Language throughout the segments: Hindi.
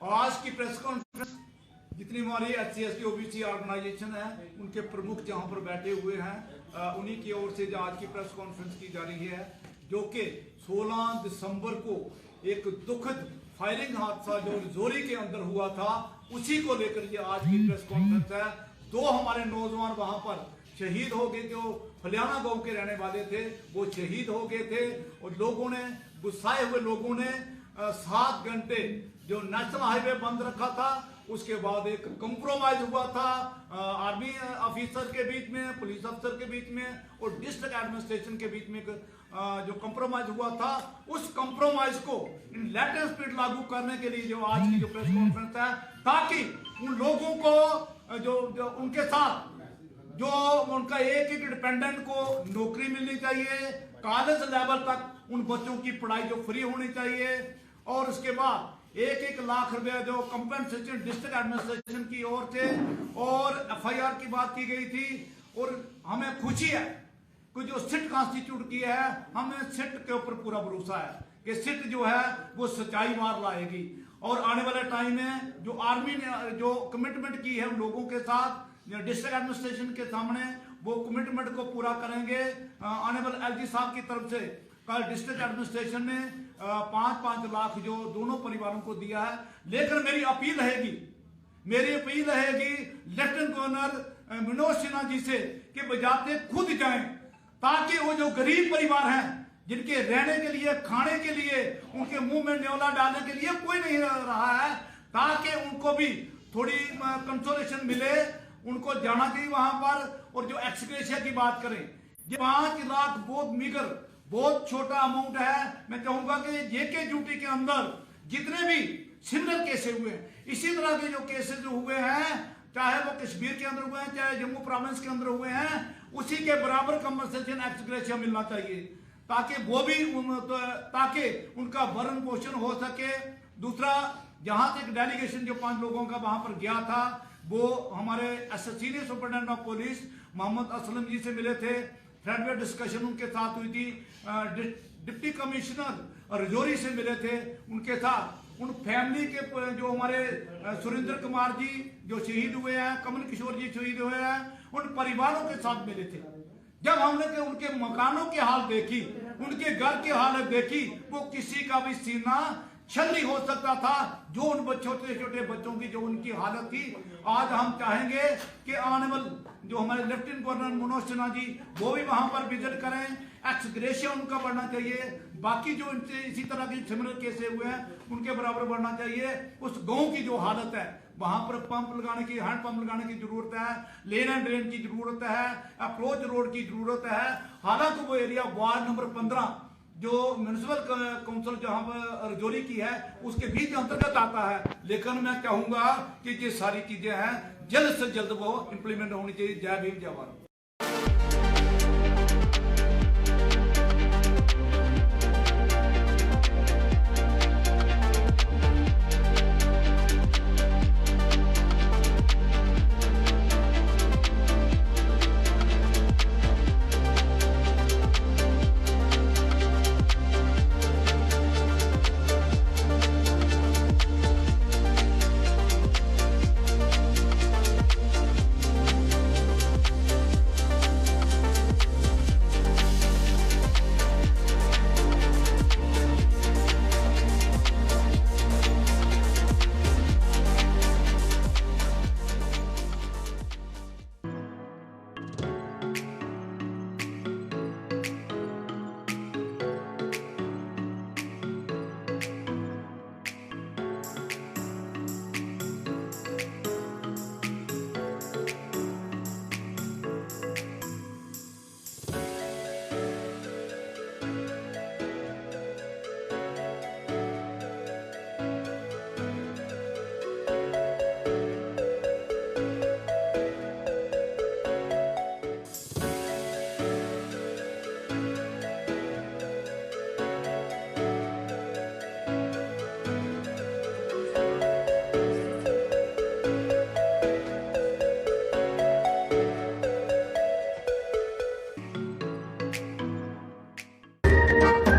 आज की प्रेस कॉन्फ्रेंस जितनी हमारी SC/ST OBC ऑर्गेनाइजेशन है उनके प्रमुख जहां पर बैठे हुए हैं उन्हीं की ओर से आज की प्रेस कॉन्फ्रेंस की जा रही है, जो कि 16 दिसंबर को एक दुखद फायरिंग हादसा जो रजौरी के अंदर हुआ था उसी को लेकर ये आज की प्रेस कॉन्फ्रेंस है। 2 हमारे नौजवान वहां पर शहीद हो गए, जो फलियाना गांव के रहने वाले थे वो शहीद हो गए थे और लोगों ने, गुस्साए हुए लोगों ने 7 घंटे जो नेशनल हाईवे बंद रखा था, उसके बाद एक कंप्रोमाइज हुआ था आर्मी ऑफिसर के बीच में, पुलिस अफसर के बीच में और डिस्ट्रिक्ट एडमिनिस्ट्रेशन के बीच में जो कंप्रोमाइज हुआ था, उस कंप्रोमाइज को इन लेटेस्ट स्पीड लागू करने के लिए जो आज की जो प्रेस कॉन्फ्रेंस है, ताकि उन लोगों को जो उनके साथ जो उनका एक डिपेंडेंट को नौकरी मिलनी चाहिए, कॉलेज लेवल तक उन बच्चों की पढ़ाई जो फ्री होनी चाहिए और उसके बाद 1-1 लाख रुपए जो कंपनसेशन डिस्ट्रिक्ट एडमिनिस्ट्रेशन की ओर से और FIR की बात की गई थी। और हमें खुशी है कि जो सिट कॉन्स्टिट्यूट की है, हमें सिट के ऊपर पूरा भरोसा है कि सिट जो है वो सच्चाई मार लाएगी और आने वाले टाइम में जो आर्मी ने जो कमिटमेंट की है उन लोगों के साथ डिस्ट्रिक्ट एडमिनिस्ट्रेशन के सामने, वो कमिटमेंट को पूरा करेंगे। आने वाले LG साहब की तरफ से कल डिस्ट्रिक्ट एडमिनिस्ट्रेशन ने 5-5 लाख जो दोनों परिवारों को दिया है। लेकिन मेरी अपील रहेगी लेफ्टिनेंट गवर्नर मनोज सिन्हा जी से कि बजाते खुद जाएं, ताकि वो जो गरीब परिवार हैं जिनके रहने के लिए, खाने के लिए, उनके मुंह में न्योला डालने के लिए कोई नहीं रहा है, ताकि उनको भी थोड़ी कंसोलेशन मिले, उनको जाना चाहिए वहां पर। और जो एक्सग्रेशिया की बात करें, ये 5 लाख बहुत मीगर, बहुत छोटा अमाउंट है। मैं चाहूंगा कि JK ड्यूटी के अंदर जितने भी सिमिलर केसेस हुए हैं, इसी तरह के जो केसेस हुए हैं, चाहे वो कश्मीर के अंदर हुए हैं, चाहे जम्मू प्रोविंस के अंदर हुए हैं, उसी के बराबर कंपनसेशन एक्सग्रेशिया मिलना चाहिए, ताकि वो भी ताकि उनका भरण पोषण हो सके। दूसरा, जहां से एक डेलीगेशन जो 5 लोगों का वहां पर गया था, वो हमारे senior superintendent of police Mohammad Aslam ji से मिले थे। थ्रेडवेयर डिस्कशन उनके साथ हुई थी। डिप्टी कमिश्नर रजौरी से मिले थे, उनके साथ उन फैमिली के जो हमारे सुरेंद्र कुमार जी जो शहीद हुए हैं, कमल किशोर जी शहीद हुए हैं, उन परिवारों के साथ मिले थे। जब हमने उनके मकानों की हालत देखी, उनके घर की हालत देखी, वो किसी का भी सीना छल्ली हो सकता था। जो उन छोटे छोटे बच्चों की जो उनकी हालत थी, आज हम चाहेंगे कि आने वाले जो हमारे लेफ्टिनेंट गवर्नर मनोज सिन्हा जी वो भी वहां पर विजिट करें, एक्सग्रेशिया उनका बढ़ना चाहिए। बाकी जो इनसे इसी तरह के सिमिलर केसेस हुए हैं उनके बराबर बढ़ना चाहिए। उस गांव की जो हालत है, वहां पर पंप लगाने की, हैंड पंप लगाने की जरूरत है, लेन एंड ड्रेन की जरूरत है, अप्रोच रोड की जरूरत है। हालांकि वो एरिया वार्ड नंबर 15 जो म्यूनिसिपल काउंसिल जहां पर रजौरी की है उसके बीच अंतर्गत आता है, लेकिन मैं चाहूंगा कि ये सारी चीजें हैं जल्द से जल्द वो इंप्लीमेंट होनी चाहिए। जय भीम, जय भारत।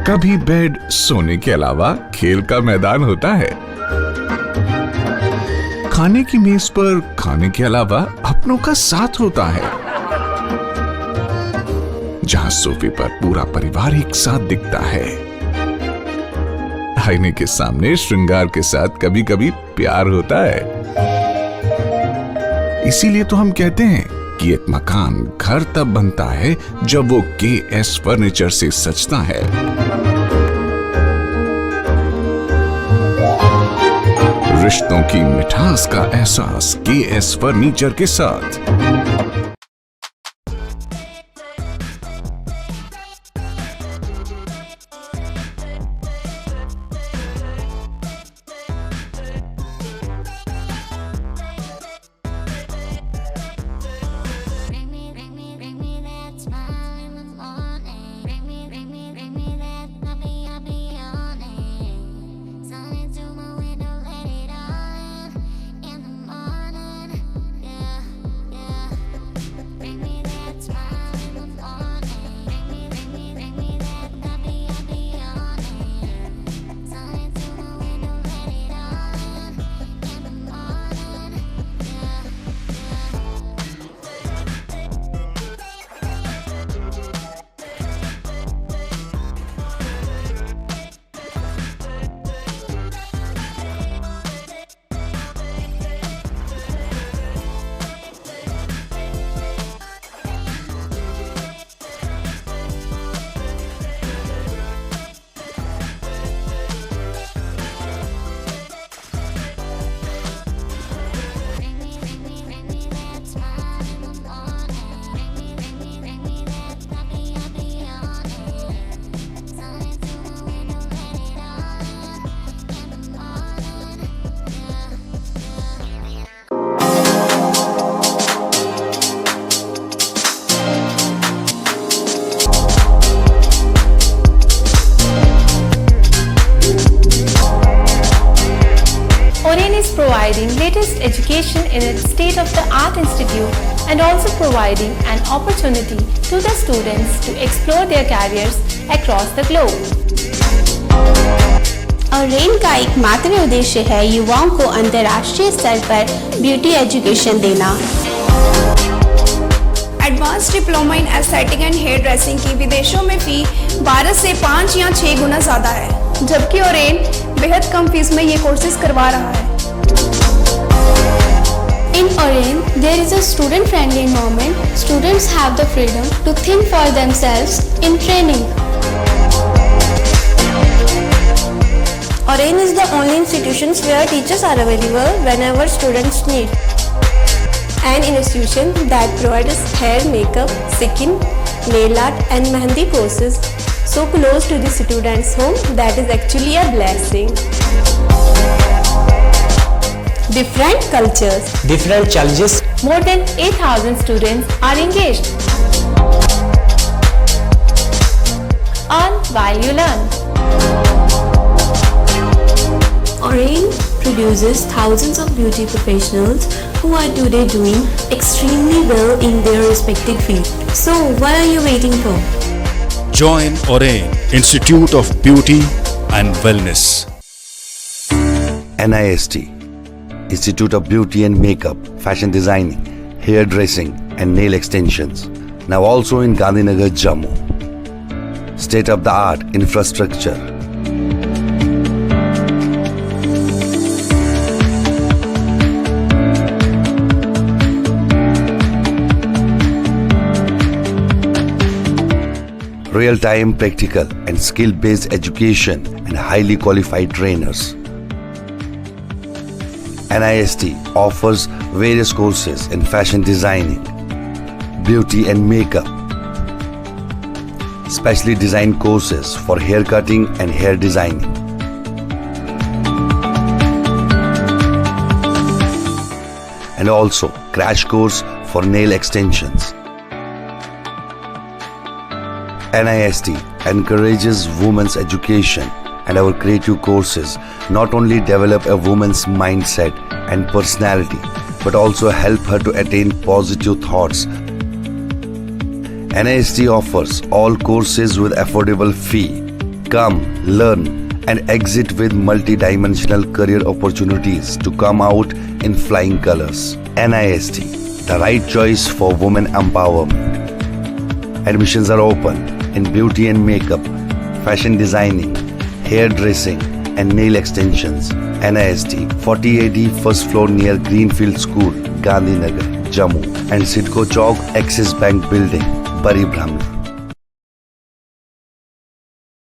कभी बेड सोने के अलावा खेल का मैदान होता है, खाने की मेज पर खाने के अलावा अपनों का साथ होता है, जहां सोफे पर पूरा परिवार एक साथ दिखता है। आईने के सामने श्रृंगार के साथ कभी कभी प्यार होता है। इसीलिए तो हम कहते हैं कि एक मकान घर तब बनता है जब वो KS फर्नीचर से सजता है। रिश्तों की मिठास का एहसास KS फर्नीचर के साथ। Providing latest education in its state-of-the-art institute and also providing an opportunity to the students to explore their careers across the globe. Oren का एकमात्र उद्देश्य है युवाओं को अंतर्राष्ट्रीय स्तर पर ब्यूटी एजुकेशन देना। Advance diploma in aesthetic and hair dressing की विदेशों में फी 12 से 5 या 6 गुना ज़्यादा है, जबकि ओरेन बेहद कम फीस में ये कोर्सेज करवा रहा है। In Oren, there is a student-friendly environment. Students have the freedom to think for themselves in training. Oren is the only institution where teachers are available whenever students need. An institution that provides hair, makeup, skin, nail art and mehendi courses so close to the students' home that is actually a blessing. Different cultures, different challenges. More than 8,000 students are engaged. Earn while you learn. Oren produces thousands of beauty professionals who are today doing extremely well in their respective field. So what are you waiting for? Join Oren Institute of Beauty and Wellness. NIST Institute of Beauty and Makeup, Fashion Designing, Hair Dressing and Nail Extensions. Now also in Gandhinagar, Jammu. State-of-the-art infrastructure. Real-time practical and skill-based education and highly qualified trainers. NIST offers various courses in fashion designing, beauty and makeup, specially designed courses for hair cutting and hair designing. And also crash course for nail extensions. NIST encourages women's education, and our creative courses not only develop a woman's mindset and personality, but also help her to attain positive thoughts. NIST offers all courses with affordable fee. Come, learn and exit with multi-dimensional career opportunities to come out in flying colors. NIST, the right choice for women empowerment. Admissions are open in beauty and makeup, fashion designing, hairdressing and nail extensions. NIST, 40AD first floor near Greenfield School, Gandhinagar, Jammu, and Sidco Chowk, Axis Bank Building, Bari Brahman.